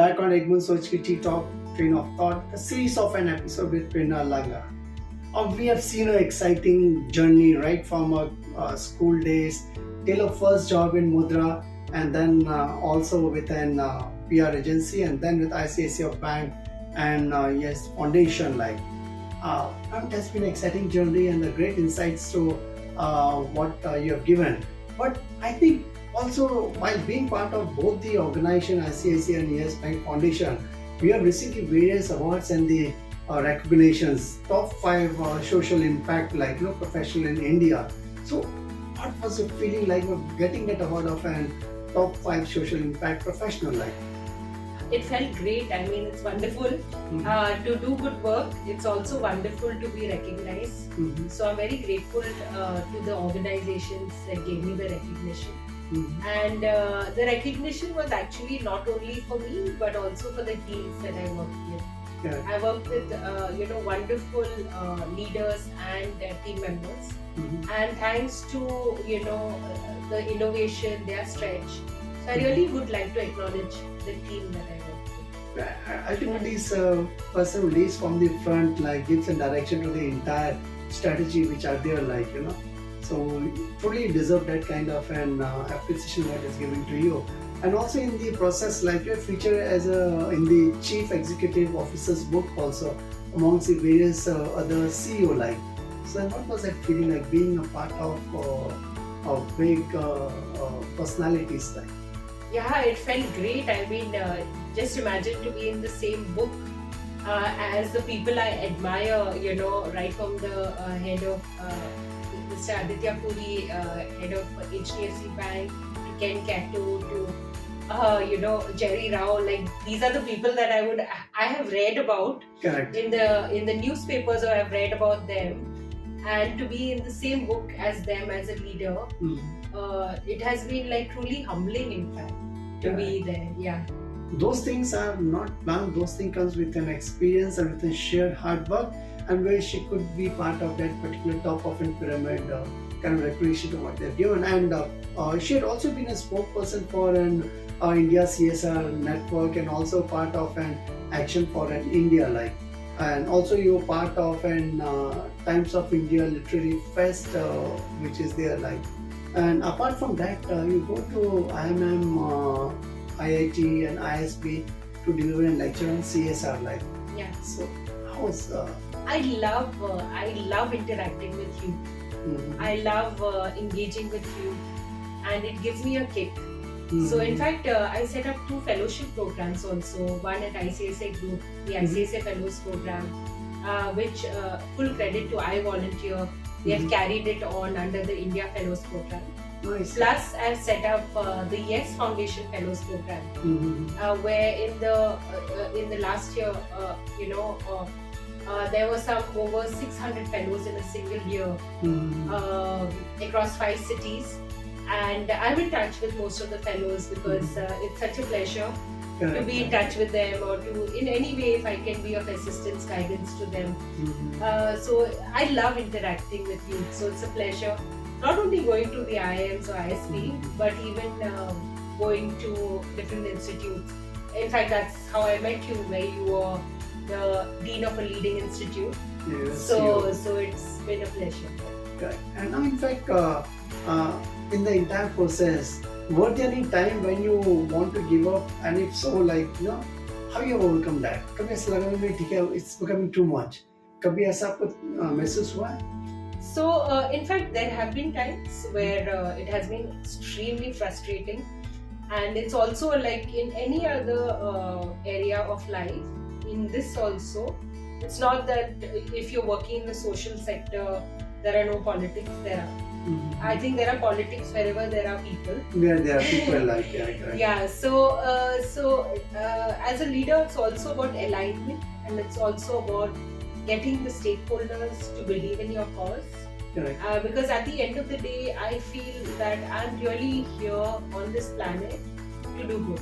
back on Egmont Soch Ki Tea Talk, Train of Thought, a series of an episode with Prerana Langa. We have seen an exciting journey right from our school days till our first job in Mudra, and then also with an PR agency, and then with ICICI Bank and yes, foundation like. It has been an exciting journey and a great insights to what you have given. But I think also while being part of both the organization ICICI and ES Bank Foundation, we have received various awards and the recognitions. Top 5 social impact professional in India. So what was the feeling like of getting that award of an top 5 social impact professional like? It felt great. I mean, it's wonderful to do good work. It's also wonderful to be recognized. So I'm very grateful to the organizations that gave me the recognition. And the recognition was actually not only for me, but also for the teams that I worked with. Yeah. I worked with wonderful leaders and team members. And thanks to the innovation, their stretch. So I really would like to acknowledge the team that I work with. Ultimately, this person who leads from the front, gives a direction to the entire strategy which are there, So truly deserve that kind of an appreciation that is given to you. And also in the process, you're featured as in the Chief Executive Officer's book also amongst the various other CEO So what was that feeling like being a part of big personalities like? Yeah, it felt great. I mean, just imagine to be in the same book as the people I admire, right from the head of Mr. Aditya Puri, head of HDFC Bank, to Ken Cato, to Jerry Rao. These are the people that I have read about. Correct. in the newspapers, or I've read about them, and to be in the same book as them as a leader. It has been truly humbling, in fact, to be there. Yeah. Those things are not planned. Those things comes with an experience and with a shared hard work, and where she could be part of that particular top of a pyramid kind of recognition to what they're given. And she had also been a spokesperson for an India CSR network, and also part of an action for an India and also you're part of an Times of India Literary Fest which is there and apart from that you go to IMM, IIT and ISB to deliver a lecture on CSR Yeah. So how was I love interacting with you. I love engaging with you, and it gives me a kick. So in fact, I set up 2 fellowship programs also. One at ICICI Group, the ICICI Fellows Program, which full credit to I Volunteer. We have carried it on under the India Fellows Program. Nice. Plus, I've set up the Yes Foundation Fellows Program, where in the last year, there were some over 600 fellows in a single year across 5 cities. And I'm in touch with most of the fellows because it's such a pleasure to be in touch with them, or to in any way if I can be of assistance, guidance to them. So I love interacting with you. So it's a pleasure not only going to the IIMs or ISB, but even going to different institutes. In fact, that's how I met you, where you were the Dean of a leading institute. Yes, so it's been a pleasure. Correct. And now in fact in the entire process, were there any time when you want to give up, and if so, how you overcome that? कभी ऐसा लगा कि ठीक है, it's becoming too much. कभी ऐसा आपको महसूस हुआ? So in fact, there have been times where it has been extremely frustrating, and it's also like in any other area of life. In this also, it's not that if you're working in the social sector, there are no politics. There are. I think there are politics wherever there are people. Yeah, there are people Yeah. So as a leader, it's also about alignment, and it's also about getting the stakeholders to believe in your cause. Correct. Because at the end of the day, I feel that I'm really here on this planet to do good.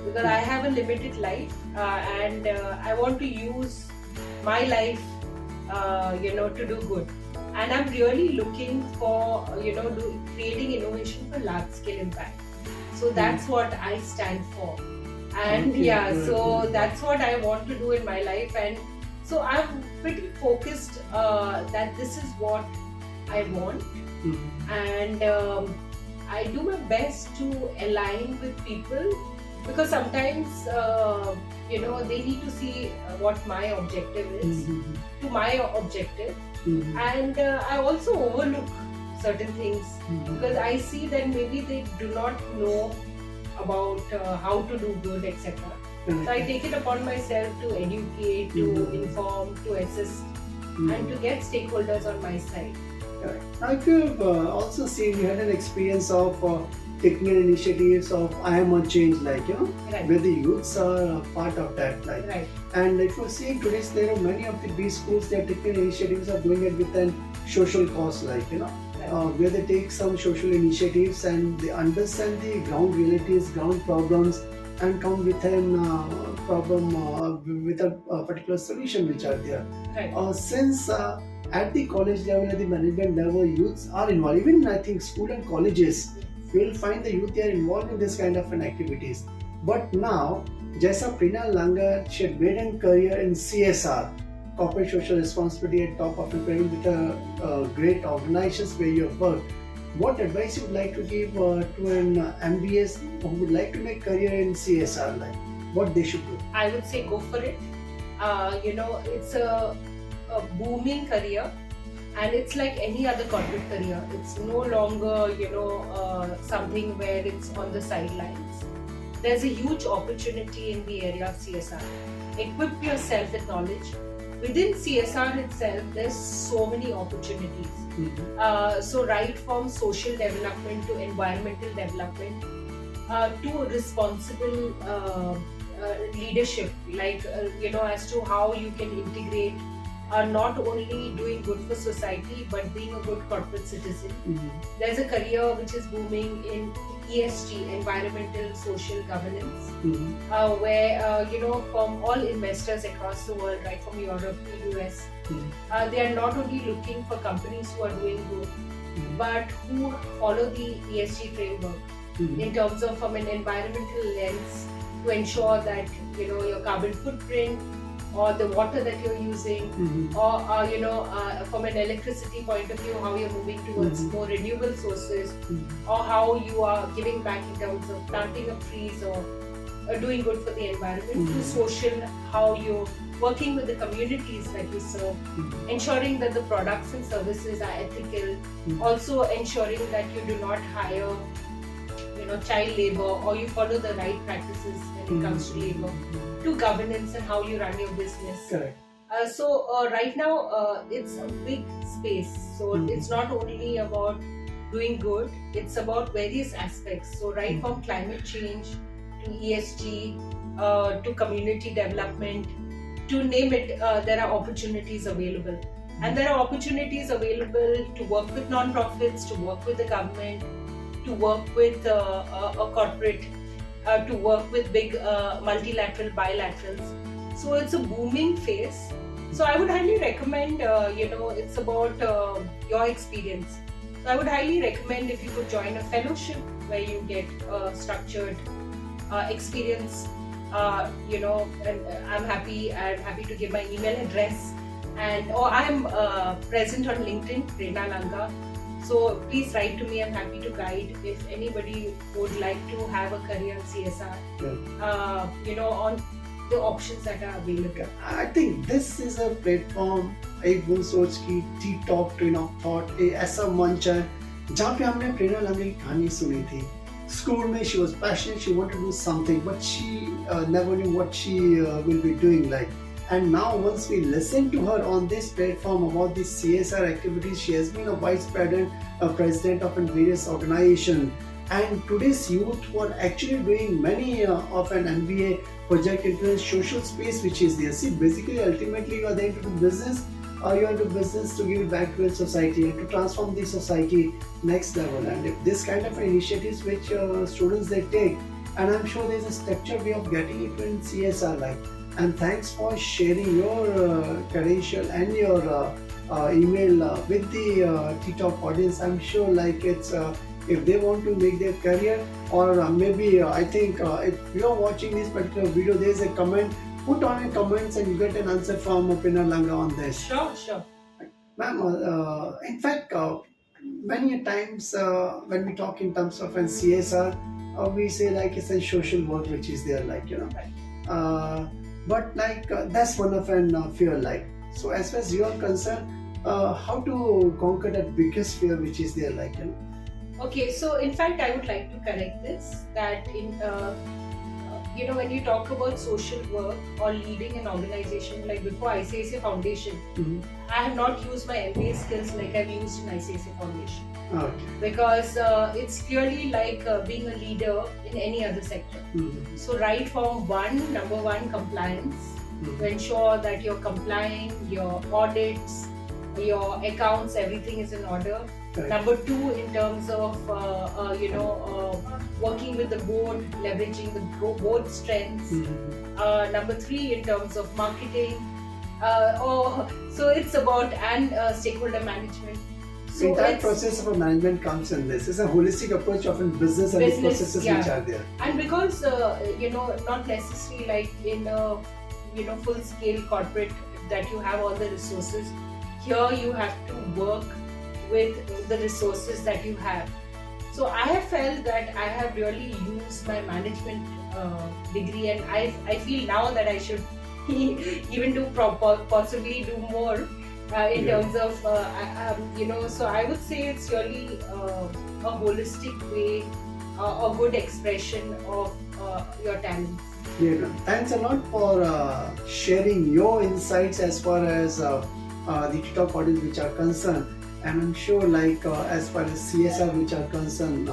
Because I have a limited life, and I want to use my life, to do good. And I'm really looking for, creating innovation for large scale impact. So that's what I stand for. And Okay, yeah, good, so good. that's what I want to do in my life. And so I'm pretty focused that this is what I want. Mhm. And I do my best to align with people, because sometimes they need to see what my objective is Mhm. to my objective. Mhm. And I also overlook certain things, Mhm. because I see that maybe they do not know about how to do good, etc. So I Correct. take it upon myself to educate, to Mhm. inform, to assist, and to Mhm. get stakeholders on my side. Correct. Now, if you've also seen, you had an experience of taking an initiatives of I am on change, like Right. where the youths are part of that, like. Right. And if you see today's, there are many of the B schools, they are taking initiatives of doing it with an social cause, like Right. where they take some social initiatives and they understand the ground realities, ground problems, and come with an problem with a particular solution which are there. Right. Since at the college level, at the management level, youths are involved. Even I think school and colleges, you will find the youth they are involved in this kind of an activities. But now, Jaisa Prerana Langa, she had made a career in CSR, corporate social responsibility, at top of it, with a great organizations where you have worked. What advice you would like to give to an MBS who would like to make career in CSR, like what they should do? I would say go for it. It's a booming career, and it's like any other corporate career. It's no longer, something where it's on the sidelines. There's a huge opportunity in the area of CSR. Equip yourself with knowledge. Within CSR itself, there's so many opportunities. So right from social development to environmental development, to responsible leadership, like as to how you can integrate not only doing good for society but being a good corporate citizen. There's a career which is booming in ESG, environmental social governance, where from all investors across the world, right from Europe to US, they are not only looking for companies who are doing good, but who follow the ESG framework in terms of from an environmental lens, to ensure that your carbon footprint or the water that you're using, or from an electricity point of view, how you're moving towards more renewable sources, or how you are giving back in terms of planting of trees, or doing good for the environment, to social, how you're working with the communities that you serve, ensuring that the products and services are ethical, also ensuring that you do not hire child labor, or you follow the right practices when it comes to labor, to governance and how you run your business. Correct. So right now it's a big space. So it's not only about doing good, it's about various aspects. So right from climate change to ESG to community development, to name it, there are opportunities available. And there are opportunities available to work with non-profits, to work with the government, to work with a corporate, to work with big multilateral, bilaterals. So it's a booming phase. So I would highly recommend, it's about your experience. So I would highly recommend if you could join a fellowship where you get structured experience. And I'm happy to give my email address, or I'm present on LinkedIn, Prerana Langa. So please write to me. I'm happy to guide if anybody would like to have a career in CSR. On the options that are available. I think this is a platform, एक बोल सोच की T talk train of thought, एक ऐसा मंच है जहाँ पे हमने प्रेरणा लंगा की कहानी सुनी थी. School में she was passionate, she wanted to do something, but she never knew what she will be doing, like. And now once we listen to her on this platform about the CSR activities, she has been a vice president, president of various organizations. And today's youth who are actually doing many of an MBA project into a social space which is there. See, basically, ultimately, you are there to do business, or you are into business to give it back to the society and to transform the society next level. And if this kind of initiatives which students they take, and I'm sure there's a structured way of getting it in CSR, like. And thanks for sharing your credential and your email with the TikTok audience. I'm sure like it's if they want to make their career, or maybe I think if you are watching this particular video, there is a comment. Put on your comments and you get an answer from Prerana Langa on this. Sure, sure. Ma'am, in fact, many times when we talk in terms of an CSR, we say like it's a social work which is there, like but like that's one of an fear, like. So as far as you are concerned, how to conquer that biggest fear which is there, like Okay, so in fact, I would like to correct this that when you talk about social work or leading an organization, like before ICICI Foundation, I have not used my MBA skills like I've used in ICICI Foundation. Okay. Because it's clearly like being a leader in any other sector. So right from number one, compliance, to ensure that you're complying, your audits, your accounts, everything is in order. Correct. Number two, in terms of working with the board, leveraging the board strengths. Number three, in terms of marketing. So it's about stakeholder management. So entire process of a management comes in this. It's a holistic approach of a business and the processes which are there. And because not necessarily like in a full scale corporate that you have all the resources. Here you have to work with the resources that you have. So I have felt that I have really used my management degree, and I feel now that I should even do possibly do more in terms of so I would say it's really a holistic way, a good expression of your talents. Yeah, thanks a lot for sharing your insights as far as the TikTok audience which are concerned. And I'm sure, like as far as CSR which are concerned,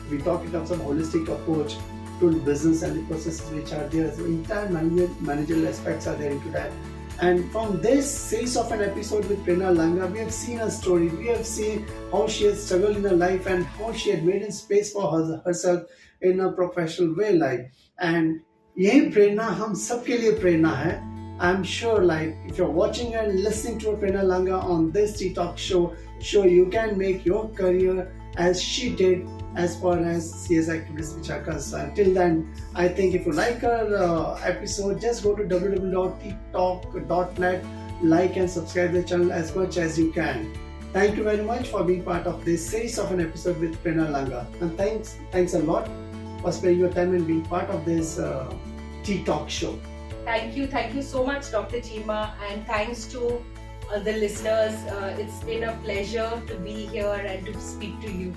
we talk in terms of holistic approach to business and the processes which are there. So entire managerial aspects are there into that. And from this series of an episode with Prerana Langa, we have seen her story. We have seen how she has struggled in her life and how she had made a space for herself in a professional way. Like, and यही प्रेरणा हम सबके लिए प्रेरणा है. I'm sure, like, if you're watching and listening to Prerana Langa on this TikTok show, you can make your career as she did as far as CS activities which are concerned. Till then, I think if you like her episode, just go to www.tiktok.net, like and subscribe the channel as much as you can. Thank you very much for being part of this series of an episode with Prerana Langa. And thanks a lot for spending your time and being part of this TikTok show. Thank you so much, Dr. Chima, and thanks to the listeners. It's been a pleasure to be here and to speak to you.